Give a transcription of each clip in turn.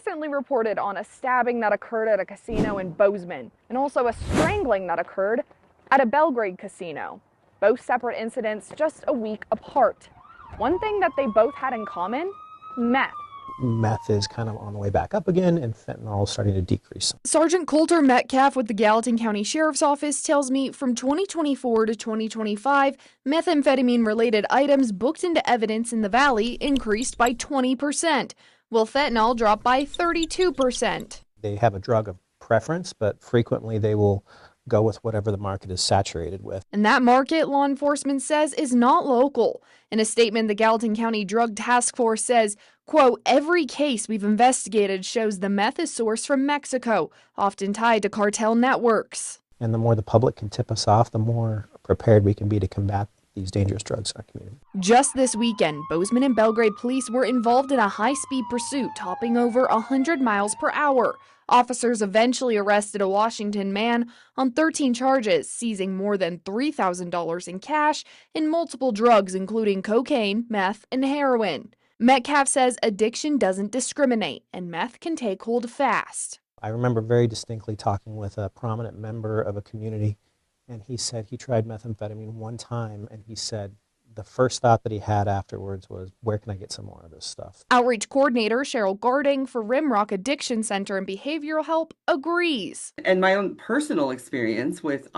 recently reported on a stabbing that occurred at a casino in Bozeman and also a strangling that occurred at a Belgrade casino. Both separate incidents just a week apart. One thing that they both had in common: meth. Meth is kind of on the way back up again, and fentanyl is starting to decrease. Sergeant Coulter Metcalf with the Gallatin County Sheriff's Office tells me from 2024 to 2025, methamphetamine-related items booked into evidence in the valley increased by 20%, while fentanyl dropped by 32%. They have a drug of preference, but frequently they will go with whatever the market is saturated with. And that market, law enforcement says, is not local. In a statement, the Gallatin County Drug Task Force says, quote, every case we've investigated shows the meth is sourced from Mexico, often tied to cartel networks. And the more the public can tip us off, the more prepared we can be to combat these dangerous drugs in our community. Just this weekend, Bozeman and Belgrade police were involved in a high-speed pursuit topping over 100 miles per hour. Officers eventually arrested a Washington man on 13 charges, seizing more than $3,000 in cash and multiple drugs, including cocaine, meth, and heroin. Metcalf says addiction doesn't discriminate, and meth can take hold fast. I remember very distinctly talking with a prominent member of a community, and he said he tried methamphetamine one time, and he said the first thought that he had afterwards was, where can I get some more of this stuff? Outreach coordinator Cheryl Garding for Rimrock Addiction Center and Behavioral Help agrees. And my own personal experience with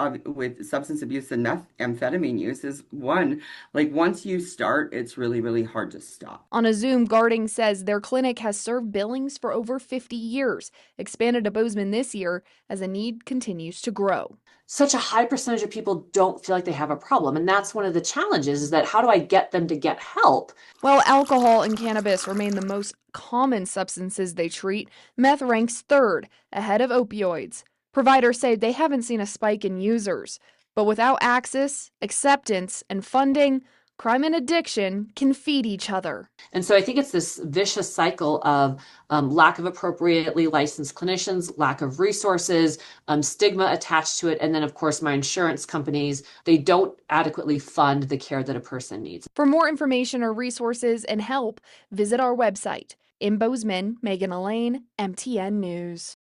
substance abuse and amphetamine use is one, like once you start, it's really, really hard to stop. On a Zoom, Garding says their clinic has served Billings for over 50 years, expanded to Bozeman this year as the need continues to grow. Such a high percentage of people don't feel like they have a problem. And that's one of the challenges, is that how do I get them to get help? While alcohol and cannabis remain the most common substances they treat, meth ranks third, ahead of opioids. Providers say they haven't seen a spike in users. But without access, acceptance, and funding, crime and addiction can feed each other. And so I think it's this vicious cycle of lack of appropriately licensed clinicians, lack of resources, stigma attached to it, and then, of course, my insurance companies, they don't adequately fund the care that a person needs. For more information or resources and help, visit our website. In Bozeman, Megan Elaine, MTN News.